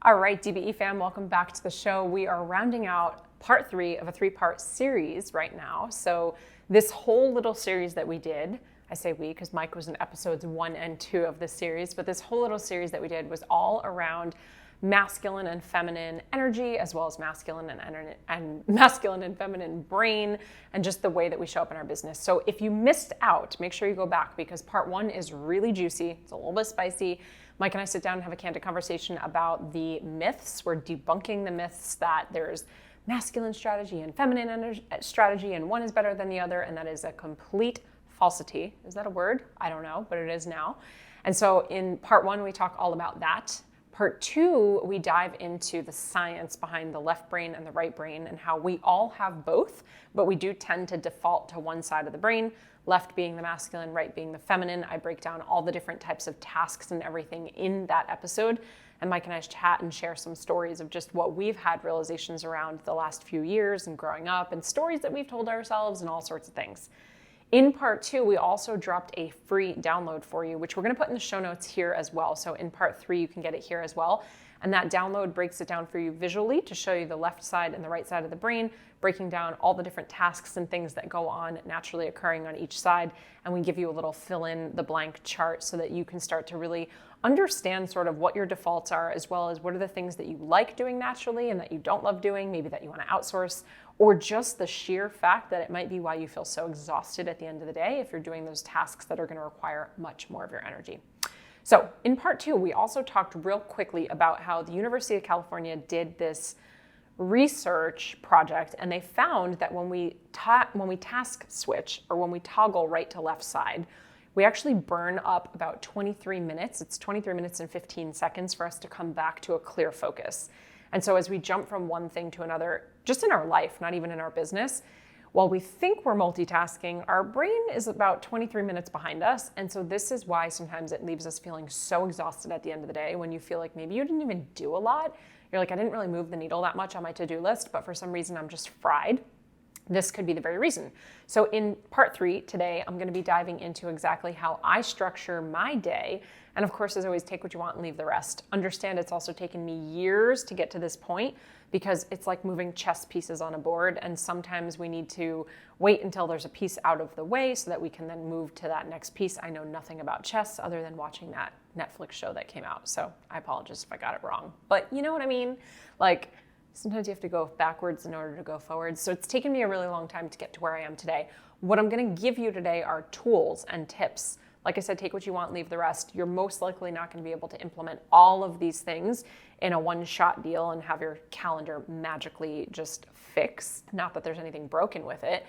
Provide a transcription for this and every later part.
All right, DBE fam, welcome back to the show. We are rounding out part 3 of a 3-part series right now. So this whole little series that we did, I say we because Mike was in episodes 1 and 2 of this series, but this whole little series that we did was all around masculine and feminine energy, as well as masculine and feminine brain, and just the way that we show up in our business. So if you missed out, make sure you go back because part 1 is really juicy. It's a little bit spicy. Mike and I sit down and have a candid conversation about the myths. We're debunking the myths that there's masculine strategy and feminine strategy, and one is better than the other, and that is a complete falsity. Is that a word? I don't know, but it is now. And so in part 1, we talk all about that. Part 2, we dive into the science behind the left brain and the right brain and how we all have both, but we do tend to default to one side of the brain, left being the masculine, right being the feminine. I break down all the different types of tasks and everything in that episode. And Mike and I chat and share some stories of just what we've had realizations around the last few years and growing up, and stories that we've told ourselves and all sorts of things. In part 2, we also dropped a free download for you, which we're going to put in the show notes here as well. So in part 3, you can get it here as well. And that download breaks it down for you visually to show you the left side and the right side of the brain, breaking down all the different tasks and things that go on naturally occurring on each side. And we give you a little fill in the blank chart so that you can start to really understand sort of what your defaults are, as well as what are the things that you like doing naturally and that you don't love doing, maybe that you want to outsource, or just the sheer fact that it might be why you feel so exhausted at the end of the day if you're doing those tasks that are going to require much more of your energy. So in part 2, we also talked real quickly about how the University of California did this research project, and they found that when we task switch, or when we toggle right to left side, we actually burn up about 23 minutes. It's 23 minutes and 15 seconds for us to come back to a clear focus. And so as we jump from one thing to another, just in our life, not even in our business, while we think we're multitasking, our brain is about 23 minutes behind us. And so this is why sometimes it leaves us feeling so exhausted at the end of the day when you feel like maybe you didn't even do a lot. You're like, I didn't really move the needle that much on my to-do list, but for some reason I'm just fried. This could be the very reason. So in part 3 today, I'm going to be diving into exactly how I structure my day. And of course, as always, take what you want and leave the rest. Understand it's also taken me years to get to this point because it's like moving chess pieces on a board. And sometimes we need to wait until there's a piece out of the way so that we can then move to that next piece. I know nothing about chess other than watching that Netflix show that came out. So I apologize if I got it wrong, but you know what I mean? Like, sometimes you have to go backwards in order to go forwards. So it's taken me a really long time to get to where I am today. What I'm going to give you today are tools and tips. Like I said, take what you want, leave the rest. You're most likely not going to be able to implement all of these things in a one-shot deal and have your calendar magically just fix. Not that there's anything broken with it,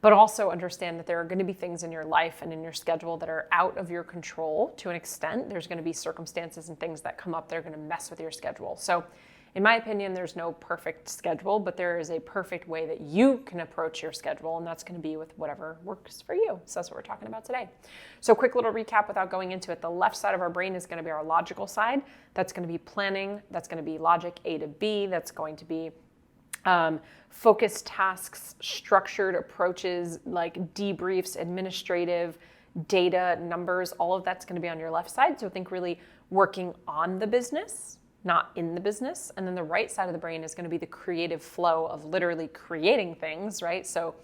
but also understand that there are going to be things in your life and in your schedule that are out of your control to an extent. There's going to be circumstances and things that come up that are going to mess with your schedule. So in my opinion, there's no perfect schedule, but there is a perfect way that you can approach your schedule, and that's going to be with whatever works for you. So that's what we're talking about today. So quick little recap without going into it. The left side of our brain is going to be our logical side. That's going to be planning. That's going to be logic A to B. That's going to be focused tasks, structured approaches like debriefs, administrative, data, numbers. All of that's going to be on your left side. So think really working on the business, not in the business. And then the right side of the brain is going to be the creative flow of literally creating things, right? So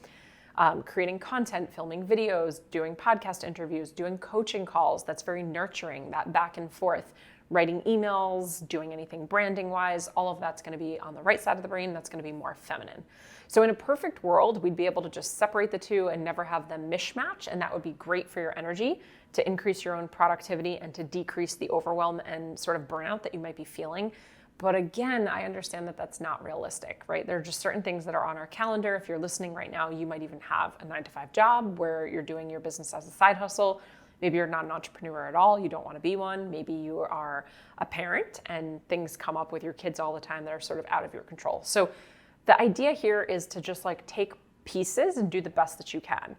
creating content, filming videos, doing podcast interviews, doing coaching calls. That's very nurturing, that back and forth. Writing emails, doing anything branding wise, all of that's going to be on the right side of the brain. That's going to be more feminine. So in a perfect world, we'd be able to just separate the two and never have them mishmatch. And that would be great for your energy to increase your own productivity and to decrease the overwhelm and sort of burnout that you might be feeling. But again, I understand that that's not realistic, right? There are just certain things that are on our calendar. If you're listening right now, you might even have a 9-to-5 job where you're doing your business as a side hustle. Maybe you're not an entrepreneur at all. You don't want to be one. Maybe you are a parent and things come up with your kids all the time that are sort of out of your control. So the idea here is to just like take pieces and do the best that you can.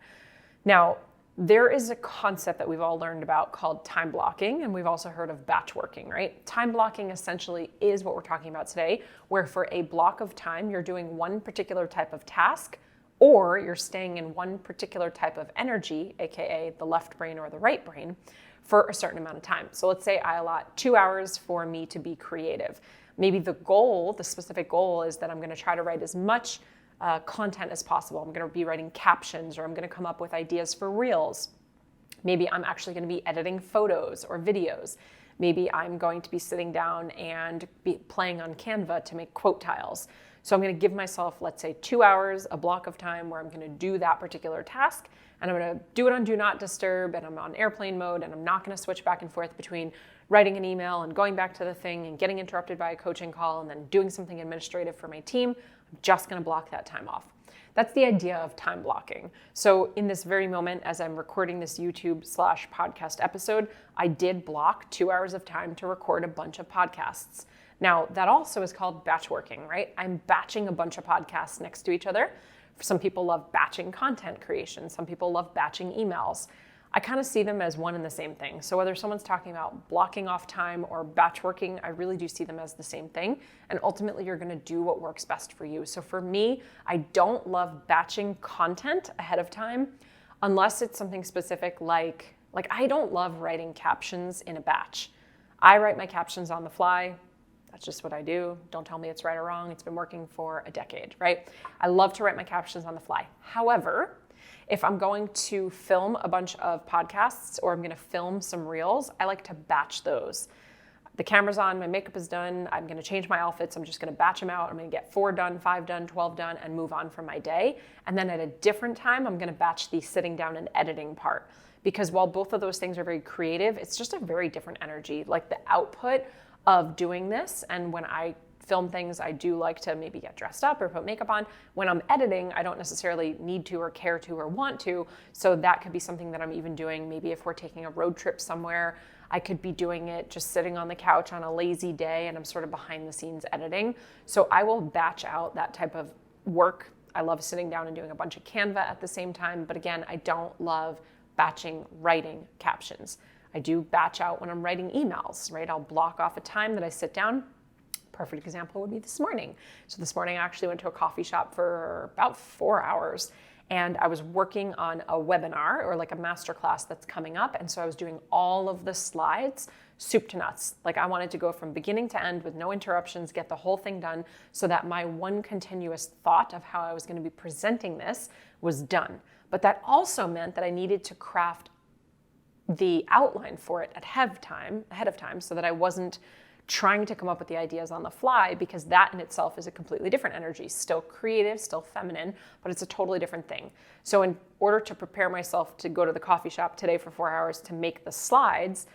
Now, there is a concept that we've all learned about called time blocking, and we've also heard of batch working, right? Time blocking essentially is what we're talking about today, where for a block of time, you're doing one particular type of task, or you're staying in one particular type of energy, aka the left brain or the right brain, for a certain amount of time. So let's say I allot 2 hours for me to be creative. Maybe the specific goal is that I'm going to try to write as much content as possible. I'm going to be writing captions, or I'm going to come up with ideas for reels. Maybe I'm actually going to be editing photos or videos. Maybe I'm going to be sitting down and be playing on Canva to make quote tiles. So I'm going to give myself, let's say, 2 hours, a block of time where I'm going to do that particular task, and I'm going to do it on do not disturb, and I'm on airplane mode, and I'm not going to switch back and forth between writing an email and going back to the thing and getting interrupted by a coaching call and then doing something administrative for my team. I'm just going to block that time off. That's the idea of time blocking. So in this very moment, as I'm recording this YouTube/podcast episode, I did block 2 hours of time to record a bunch of podcasts. Now, that also is called batch working, right? I'm batching a bunch of podcasts next to each other. Some people love batching content creation. Some people love batching emails. I kind of see them as one and the same thing. So whether someone's talking about blocking off time or batch working, I really do see them as the same thing. And ultimately, you're going to do what works best for you. So for me, I don't love batching content ahead of time unless it's something specific like I don't love writing captions in a batch. I write my captions on the fly. That's just what I do. Don't tell me it's right or wrong. It's been working for a decade, right? I love to write my captions on the fly. However, if I'm going to film a bunch of podcasts or I'm going to film some reels, I like to batch those. The camera's on, my makeup is done, I'm going to change my outfits, I'm just going to batch them out. I'm going to get 4 done, 5 done, 12 done, and move on from my day. And then at a different time, I'm going to batch the sitting down and editing part. Because while both of those things are very creative, it's just a very different energy. Like the output of doing this, and when I film things, I do like to maybe get dressed up or put makeup on. When I'm editing, I don't necessarily need to or care to or want to. So that could be something that I'm even doing. Maybe if we're taking a road trip somewhere, I could be doing it just sitting on the couch on a lazy day and I'm sort of behind the scenes editing. So I will batch out that type of work. I love sitting down and doing a bunch of Canva at the same time. But again, I don't love batching writing captions. I do batch out when I'm writing emails, right? I'll block off a time that I sit down. Perfect example would be this morning. So this morning I actually went to a coffee shop for about 4 hours and I was working on a webinar or like a masterclass that's coming up. And so I was doing all of the slides, soup to nuts. Like I wanted to go from beginning to end with no interruptions, get the whole thing done so that my one continuous thought of how I was going to be presenting this was done. But that also meant that I needed to craft the outline for it ahead of time so that I wasn't trying to come up with the ideas on the fly, because that in itself is a completely different energy. Still creative, still feminine, but it's a totally different thing. So in order to prepare myself to go to the coffee shop today for 4 hours to make the slides,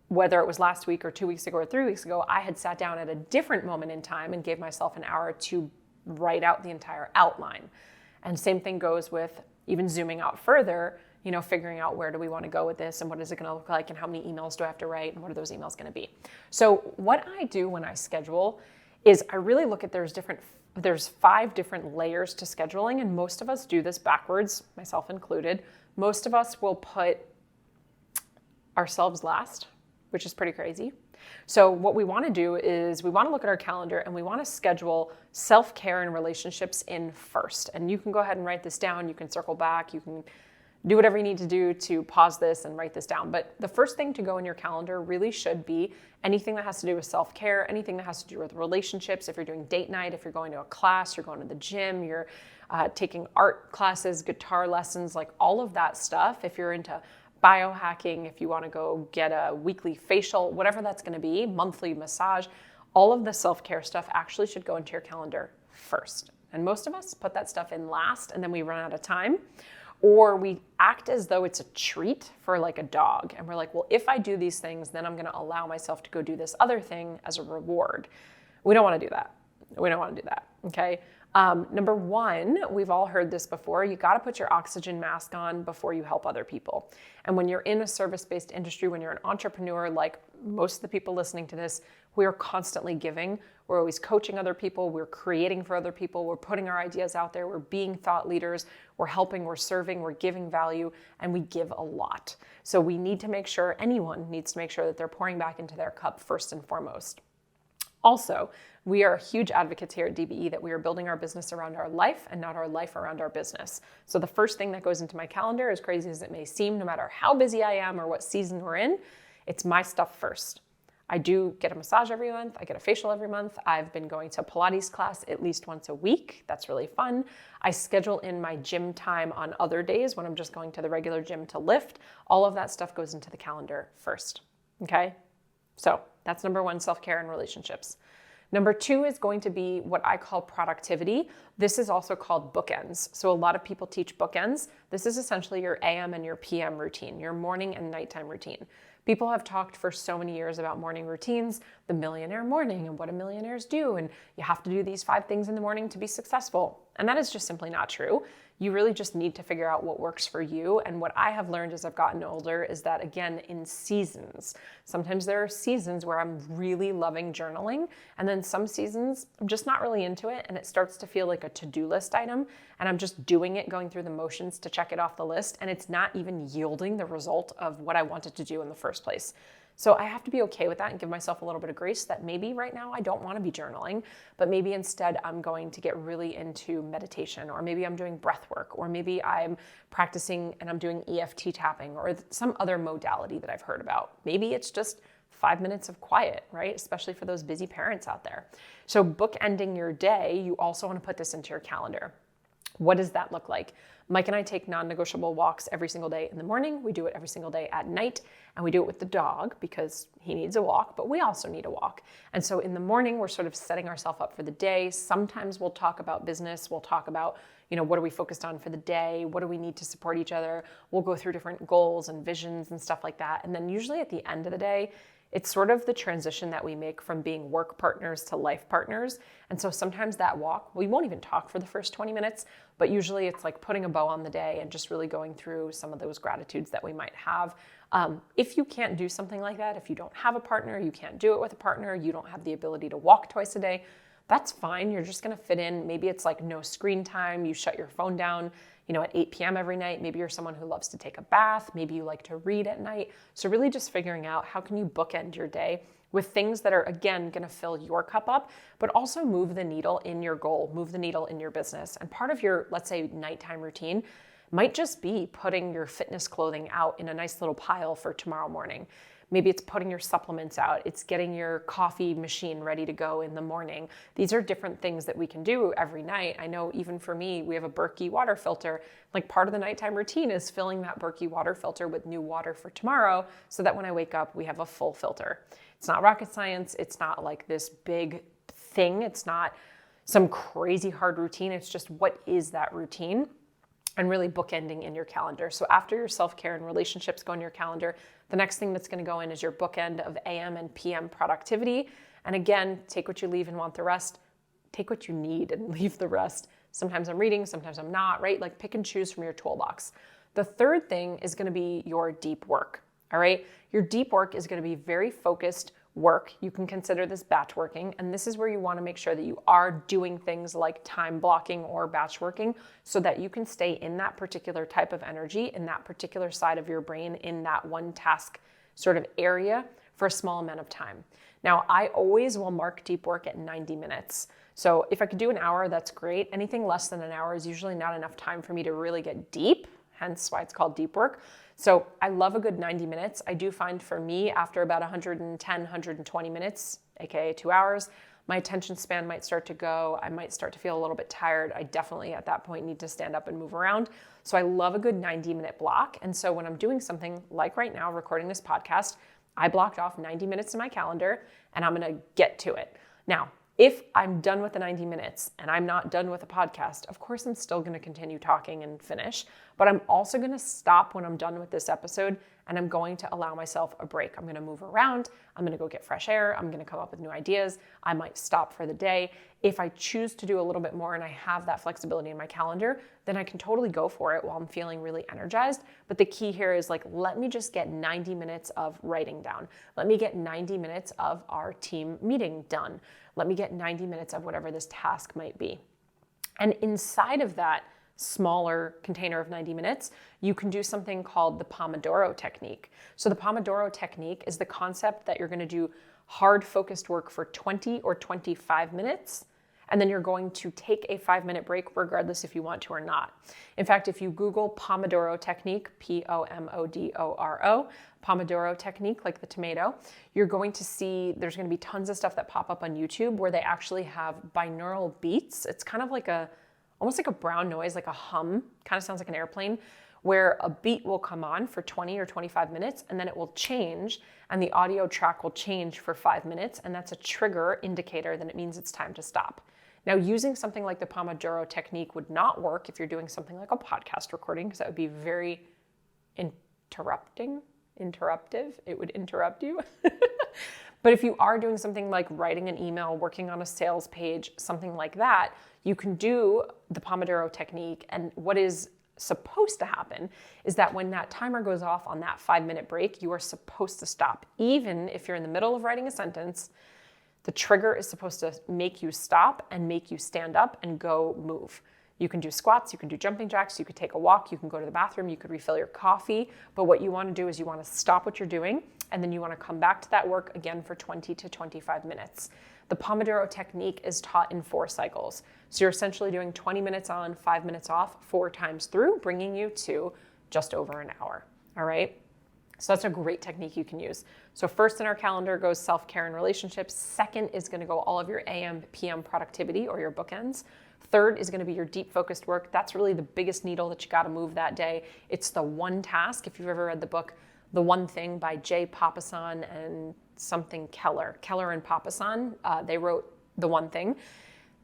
whether it was last week or 2 weeks ago or 3 weeks ago, I had sat down at a different moment in time and gave myself an hour to write out the entire outline. And same thing goes with even zooming out further, figuring out where do we want to go with this and what is it going to look like and how many emails do I have to write and what are those emails going to be. So what I do when I schedule is I really look at there's 5 different layers to scheduling, and most of us do this backwards, myself included. Most of us will put ourselves last, which is pretty crazy. So what we want to do is we want to look at our calendar and we want to schedule self-care and relationships in first. And you can go ahead and write this down. You can circle back. You can do whatever you need to do to pause this and write this down. But the first thing to go in your calendar really should be anything that has to do with self-care, anything that has to do with relationships. If you're doing date night, if you're going to a class, you're going to the gym, you're taking art classes, guitar lessons, like all of that stuff. If you're into biohacking, if you want to go get a weekly facial, whatever that's going to be, monthly massage, all of the self-care stuff actually should go into your calendar first. And most of us put that stuff in last and then we run out of time. Or we act as though it's a treat for like a dog. And we're like, well, if I do these things, then I'm going to allow myself to go do this other thing as a reward. We don't want to do that. We don't want to do that. Okay. Number 1, we've all heard this before. You got to put your oxygen mask on before you help other people. And when you're in a service-based industry, when you're an entrepreneur, like most of the people listening to this, we are constantly giving. We're always coaching other people. We're creating for other people. We're putting our ideas out there. We're being thought leaders. We're helping, we're serving, we're giving value, and we give a lot. So we need to make sure, anyone needs to make sure that they're pouring back into their cup first and foremost. Also, we are huge advocates here at DBE that we are building our business around our life and not our life around our business. So the first thing that goes into my calendar, as crazy as it may seem, no matter how busy I am or what season we're in, it's my stuff first. I do get a massage every month. I get a facial every month. I've been going to Pilates class at least once a week. That's really fun. I schedule in my gym time on other days when I'm just going to the regular gym to lift. All of that stuff goes into the calendar first, okay? So that's number one, self-care and relationships. Number two is going to be what I call productivity. This is also called bookends. So a lot of people teach bookends. This is essentially your AM and your PM routine, your morning and nighttime routine. People have talked for so many years about morning routines, the millionaire morning and what do millionaires do, and you have to do these 5 things in the morning to be successful. And that is just simply not true. You really just need to figure out what works for you. And what I have learned as I've gotten older is that, again, in seasons, sometimes there are seasons where I'm really loving journaling. And then some seasons I'm just not really into it. And it starts to feel like a to-do list item. And I'm just doing it, going through the motions to check it off the list. And it's not even yielding the result of what I wanted to do in the first place. So I have to be okay with that and give myself a little bit of grace that maybe right now I don't want to be journaling, but maybe instead I'm going to get really into meditation, or maybe I'm doing breath work, or maybe I'm practicing and I'm doing EFT tapping or some other modality that I've heard about. Maybe it's just 5 minutes of quiet, right? Especially for those busy parents out there. So bookending your day, you also want to put this into your calendar. What does that look like? Mike and I take non-negotiable walks every single day in the morning. We do it every single day at night, and we do it with the dog because he needs a walk, but we also need a walk. And so in the morning, we're sort of setting ourselves up for the day. Sometimes we'll talk about business. We'll talk about, what are we focused on for the day? What do we need to support each other? We'll go through different goals and visions and stuff like that. And then usually at the end of the day, it's sort of the transition that we make from being work partners to life partners. And so sometimes that walk, we won't even talk for the first 20 minutes, but usually it's like putting a bow on the day and just really going through some of those gratitudes that we might have. If you can't do something like that, if you don't have a partner, you can't do it with a partner, you don't have the ability to walk twice a day, that's fine. You're just gonna fit in. Maybe it's like no screen time, you shut your phone down, at 8 p.m. every night. Maybe you're someone who loves to take a bath. Maybe you like to read at night. So really just figuring out how can you bookend your day with things that are, again, going to fill your cup up, but also move the needle in your goal, move the needle in your business. And part of your, let's say, nighttime routine might just be putting your fitness clothing out in a nice little pile for tomorrow morning. Maybe it's putting your supplements out. It's getting your coffee machine ready to go in the morning. These are different things that we can do every night. I know even for me, we have a Berkey water filter. Like part of the nighttime routine is filling that Berkey water filter with new water for tomorrow so that when I wake up, we have a full filter. It's not rocket science. It's not like this big thing. It's not some crazy hard routine. It's just what is that routine? And really bookending in your calendar. So after your self-care and relationships go in your calendar, the next thing that's going to go in is your bookend of AM and PM productivity. And again, take what you leave and want the rest. Take what you need and leave the rest. Sometimes I'm reading, sometimes I'm not, right? Like pick and choose from your toolbox. The third thing is going to be your deep work, all right? Your deep work is going to be very focused work. You can consider this batch working, and this is where you want to make sure that you are doing things like time blocking or batch working so that you can stay in that particular type of energy, in that particular side of your brain, in that one task sort of area for a small amount of time. Now, I always will mark deep work at 90 minutes. So if I could do an hour, that's great. Anything less than an hour is usually not enough time for me to really get deep, hence why it's called deep work. So I love a good 90 minutes. I do find for me, after about 110, 120 minutes, aka 2 hours, my attention span might start to go. I might start to feel a little bit tired. I definitely at that point need to stand up and move around. So I love a good 90-minute block. And so when I'm doing something like right now, recording this podcast, I blocked off 90 minutes in my calendar and I'm going to get to it. Now, if I'm done with the 90 minutes and I'm not done with a podcast, of course, I'm still going to continue talking and finish, but I'm also going to stop when I'm done with this episode and I'm going to allow myself a break. I'm going to move around. I'm going to go get fresh air. I'm going to come up with new ideas. I might stop for the day. If I choose to do a little bit more and I have that flexibility in my calendar, then I can totally go for it while I'm feeling really energized. But the key here is like, let me just get 90 minutes of writing down. Let me get 90 minutes of our team meeting done. Let me get 90 minutes of whatever this task might be. And inside of that smaller container of 90 minutes, you can do something called the Pomodoro technique. So the Pomodoro technique is the concept that you're going to do hard focused work for 20 or 25 minutes. And then you're going to take a 5-minute break regardless if you want to or not. In fact, if you Google Pomodoro technique, Pomodoro, Pomodoro technique, like the tomato, you're going to see there's going to be tons of stuff that pop up on YouTube where they actually have binaural beats. It's kind of like almost like a brown noise, like a hum, kind of sounds like an airplane, where a beat will come on for 20 or 25 minutes and then it will change and the audio track will change for 5 minutes, and that's a trigger indicator that it means it's time to stop. Now, using something like the Pomodoro technique would not work if you're doing something like a podcast recording, because that would be very interruptive. It would interrupt you. But if you are doing something like writing an email, working on a sales page, something like that, you can do the Pomodoro technique. And what is supposed to happen is that when that timer goes off on that 5-minute break, you are supposed to stop. Even if you're in the middle of writing a sentence, the trigger is supposed to make you stop and make you stand up and go move. You can do squats, you can do jumping jacks, you could take a walk, you can go to the bathroom, you could refill your coffee. But what you want to do is you want to stop what you're doing, and then you want to come back to that work again for 20 to 25 minutes. The Pomodoro technique is taught in 4 cycles. So you're essentially doing 20 minutes on, 5 minutes off, 4 times through, bringing you to just over an hour. All right? So that's a great technique you can use. So first in our calendar goes self-care and relationships. Second is going to go all of your AM, PM productivity, or your bookends. Third is going to be your deep focused work. That's really the biggest needle that you got to move that day. It's the one task. If you've ever read the book, The One Thing by Jay Papasan and something Keller and Papasan, they wrote The One Thing.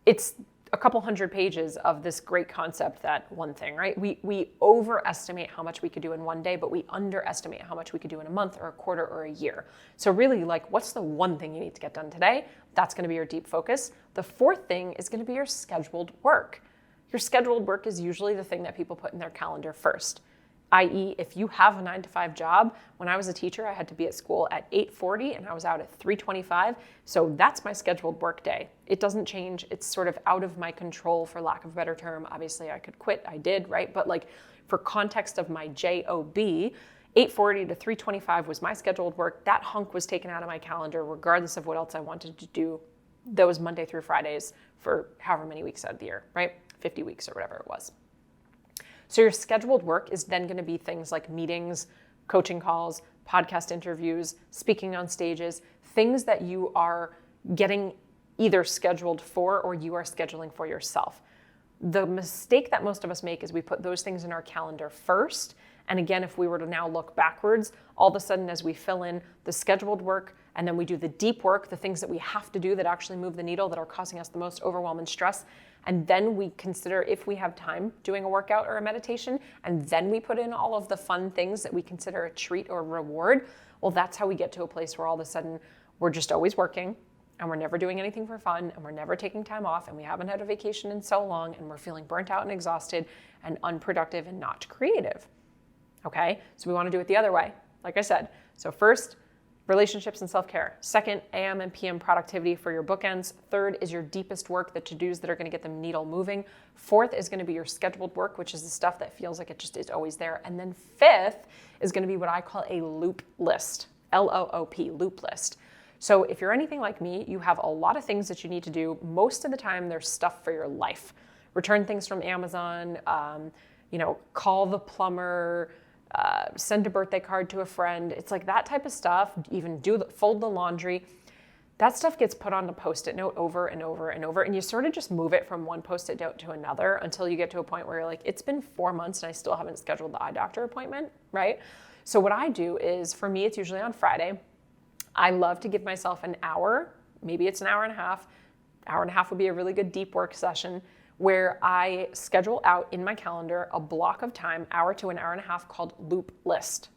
It's a couple hundred pages of this great concept, that one thing, right? We overestimate how much we could do in one day, but we underestimate how much we could do in a month or a quarter or a year. So really, like, what's the one thing you need to get done today? That's going to be your deep focus. The fourth thing is going to be your scheduled work. Your scheduled work is usually the thing that people put in their calendar first. i.e., if you have a 9-to-5 job, when I was a teacher, I had to be at school at 8:40 and I was out at 3:25. So that's my scheduled work day. It doesn't change. It's sort of out of my control, for lack of a better term. Obviously, I could quit. I did, right? But like, for context of my job, 8:40 to 3:25 was my scheduled work. That hunk was taken out of my calendar regardless of what else I wanted to do those Monday through Fridays for however many weeks out of the year, right? 50 weeks or whatever it was. So your scheduled work is then going to be things like meetings, coaching calls, podcast interviews, speaking on stages, things that you are getting either scheduled for or you are scheduling for yourself. The mistake that most of us make is we put those things in our calendar first. And again, if we were to now look backwards, all of a sudden as we fill in the scheduled work and then we do the deep work, the things that we have to do that actually move the needle, that are causing us the most overwhelm and stress, and then we consider, if we have time, doing a workout or a meditation, and then we put in all of the fun things that we consider a treat or reward, well, that's how we get to a place where all of a sudden we're just always working, and we're never doing anything for fun, and we're never taking time off, and we haven't had a vacation in so long, and we're feeling burnt out and exhausted and unproductive and not creative. Okay? So we want to do it the other way, like I said. So first, relationships and self-care. Second, AM and PM productivity for your bookends. Third is your deepest work, the to-dos that are going to get the needle moving. Fourth is going to be your scheduled work, which is the stuff that feels like it just is always there. And then fifth is going to be what I call a loop list, L-O-O-P, loop list. So if you're anything like me, you have a lot of things that you need to do. Most of the time, there's stuff for your life. Return things from Amazon, call the plumber, send a birthday card to a friend. It's like that type of stuff. Even fold the laundry. That stuff gets put on the Post-it note over and over and over, and you sort of just move it from one Post-it note to another until you get to a point where you're like, it's been 4 months and I still haven't scheduled the eye doctor appointment, right? So what I do is, for me, it's usually on Friday. I love to give myself an hour. Maybe it's an hour and a half. Hour and a half would be a really good deep work session, where I schedule out in my calendar a block of time, hour to an hour and a half, called loop list.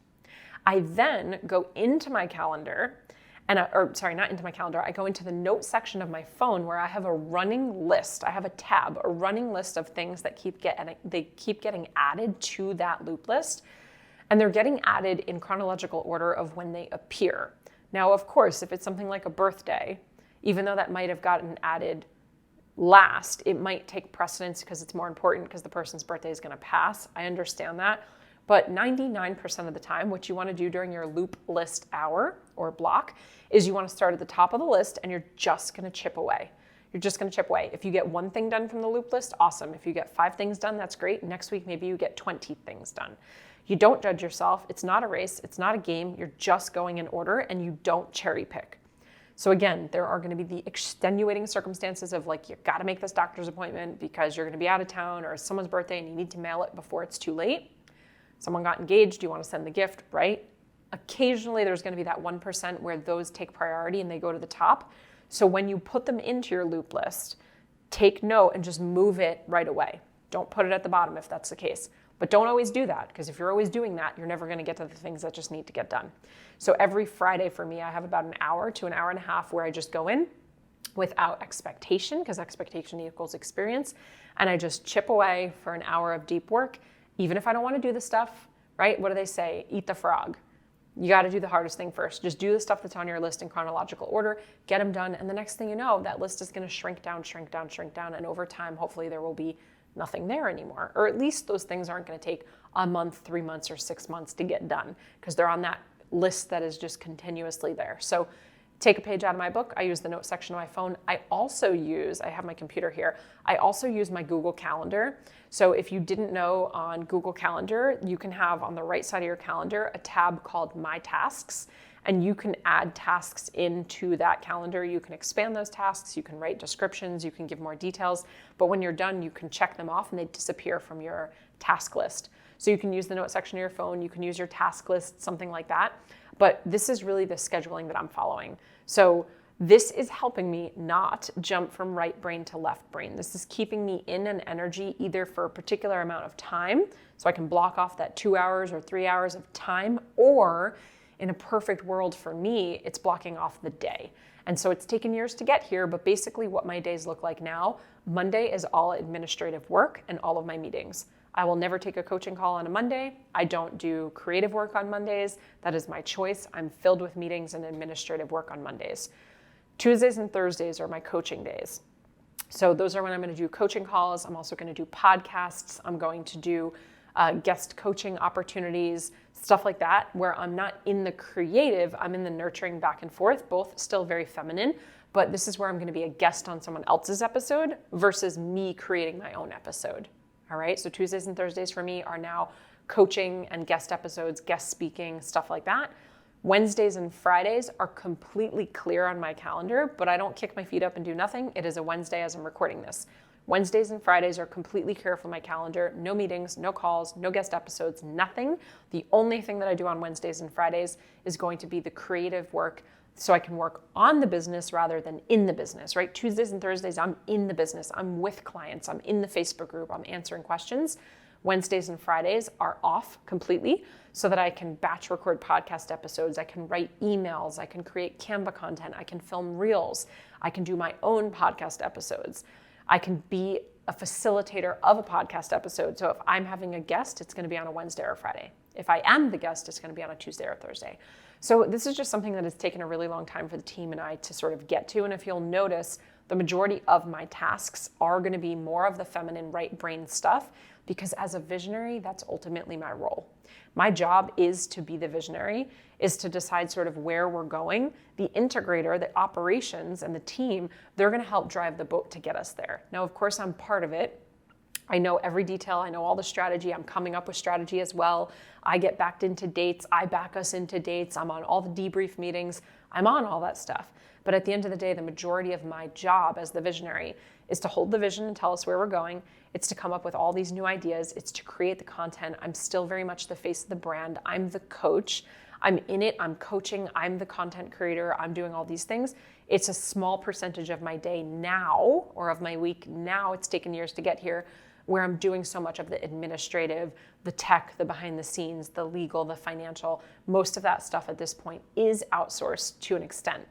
I then go into my calendar, not into my calendar, I go into the note section of my phone where I have a running list. I have a tab, a running list of things that keep getting added to that loop list. And they're getting added in chronological order of when they appear. Now, of course, if it's something like a birthday, even though that might have gotten added last, it might take precedence because it's more important because the person's birthday is going to pass. I understand that. But 99% of the time, what you want to do during your loop list hour or block is you want to start at the top of the list and you're just going to chip away. You're just going to chip away. If you get one thing done from the loop list, awesome. If you get 5 things done, that's great. Next week, maybe you get 20 things done. You don't judge yourself. It's not a race. It's not a game. You're just going in order and you don't cherry pick. So again, there are going to be the extenuating circumstances of like, you got to make this doctor's appointment because you're going to be out of town or it's someone's birthday and you need to mail it before it's too late. Someone got engaged, you want to send the gift, right? Occasionally there's going to be that 1% where those take priority and they go to the top. So when you put them into your loop list, take note and just move it right away. Don't put it at the bottom if that's the case. But don't always do that, because if you're always doing that, you're never going to get to the things that just need to get done. So every Friday for me, I have about an hour to an hour and a half where I just go in without expectation, because expectation equals experience. And I just chip away for an hour of deep work, even if I don't want to do the stuff, right? What do they say? Eat the frog. You got to do the hardest thing first. Just do the stuff that's on your list in chronological order, get them done. And the next thing you know, that list is going to shrink down. And over time, hopefully there will be nothing there anymore. Or at least those things aren't going to take a month, 3 months, or 6 months to get done, because they're on that list that is just continuously there. So take a page out of my book. I use the note section of my phone. I have my computer here. I also use my Google Calendar. So if you didn't know, on Google Calendar, you can have on the right side of your calendar a tab called My Tasks, and you can add tasks into that calendar. You can expand those tasks, you can write descriptions, you can give more details, but when you're done, you can check them off and they disappear from your task list. So you can use the note section of your phone, you can use your task list, something like that. But this is really the scheduling that I'm following. So this is helping me not jump from right brain to left brain. This is keeping me in an energy either for a particular amount of time, so I can block off that 2 hours or 3 hours of time, or in a perfect world for me, it's blocking off the day. And so it's taken years to get here, but basically what my days look like now, Monday is all administrative work and all of my meetings. I will never take a coaching call on a Monday. I don't do creative work on Mondays. That is my choice. I'm filled with meetings and administrative work on Mondays. Tuesdays and Thursdays are my coaching days. So those are when I'm going to do coaching calls. I'm also going to do podcasts. I'm going to do guest coaching opportunities, stuff like that, where I'm not in the creative, I'm in the nurturing back and forth, both still very feminine, but this is where I'm going to be a guest on someone else's episode versus me creating my own episode. All right, so Tuesdays and Thursdays for me are now coaching and guest episodes, guest speaking, stuff like that. Wednesdays and Fridays are completely clear on my calendar, but I don't kick my feet up and do nothing. It is a Wednesday as I'm recording this. Wednesdays and Fridays are completely clear from my calendar. No meetings, no calls, no guest episodes, nothing. The only thing that I do on Wednesdays and Fridays is going to be the creative work, so I can work on the business rather than in the business, right? Tuesdays and Thursdays, I'm in the business. I'm with clients. I'm in the Facebook group. I'm answering questions. Wednesdays and Fridays are off completely so that I can batch record podcast episodes. I can write emails. I can create Canva content. I can film reels. I can do my own podcast episodes. I can be a facilitator of a podcast episode. So if I'm having a guest, it's going to be on a Wednesday or Friday. If I am the guest, it's going to be on a Tuesday or Thursday. So this is just something that has taken a really long time for the team and I to sort of get to. And if you'll notice, the majority of my tasks are going to be more of the feminine right brain stuff, because as a visionary, that's ultimately my role. My job is to be the visionary, is to decide sort of where we're going. The integrator, the operations, and the team, they're going to help drive the boat to get us there. Now, of course, I'm part of it. I know every detail. I know all the strategy. I'm coming up with strategy as well. I get backed into dates. I back us into dates. I'm on all the debrief meetings. I'm on all that stuff. But at the end of the day, the majority of my job as the visionary is to hold the vision and tell us where we're going. It's to come up with all these new ideas. It's to create the content. I'm still very much the face of the brand. I'm the coach. I'm in it. I'm coaching. I'm the content creator. I'm doing all these things. It's a small percentage of my day now, or of my week now. It's taken years to get here, where I'm doing so much of the administrative, the tech, the behind the scenes, the legal, the financial. Most of that stuff at this point is outsourced to an extent.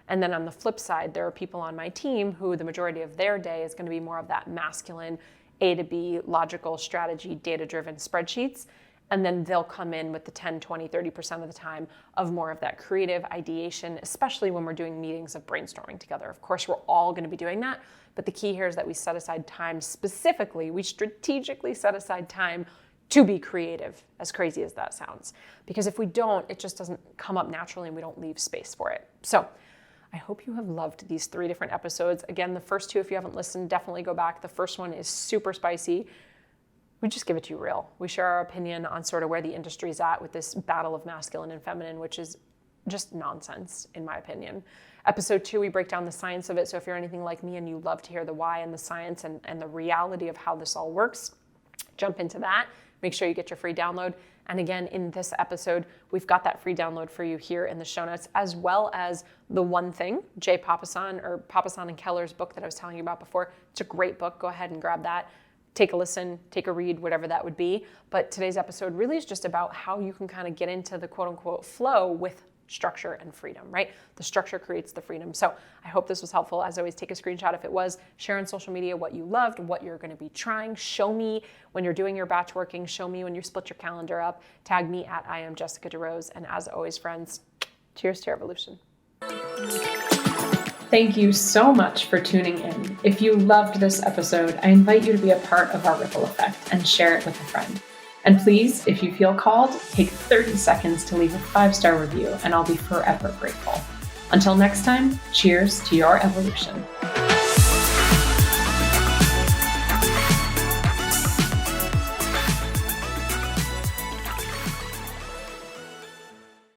And then on the flip side, there are people on my team who the majority of their day is going to be more of that masculine, A to B, logical strategy, data-driven spreadsheets. And then they'll come in with the 10, 20, 30% of the time of more of that creative ideation, especially when we're doing meetings of brainstorming together. Of course, we're all going to be doing that. But the key here is that we set aside time specifically. We strategically set aside time to be creative, as crazy as that sounds. Because if we don't, it just doesn't come up naturally and we don't leave space for it. So I hope you have loved these 3 different episodes. Again, the first 2, if you haven't listened, definitely go back. The first one is super spicy. We just give it to you real. We share our opinion on sort of where the industry's at with this battle of masculine and feminine, which is just nonsense, in my opinion. Episode 2, we break down the science of it. So if you're anything like me and you love to hear the why and the science and the reality of how this all works, jump into that. Make sure you get your free download. And again, in this episode, we've got that free download for you here in the show notes, as well as The One Thing, Jay Papasan and Keller's book that I was telling you about before. It's a great book. Go ahead and grab that. Take a listen, take a read, whatever that would be. But today's episode really is just about how you can kind of get into the quote unquote flow with structure and freedom, right? The structure creates the freedom. So I hope this was helpful. As always, take a screenshot if it was. Share on social media what you loved, what you're going to be trying. Show me when you're doing your batch working. Show me when you split your calendar up. Tag me at I am Jessica DeRose. And as always, friends, cheers to your evolution. Thank you so much for tuning in. If you loved this episode, I invite you to be a part of our ripple effect and share it with a friend. And please, if you feel called, take 30 seconds to leave a 5-star review, and I'll be forever grateful. Until next time, cheers to your evolution.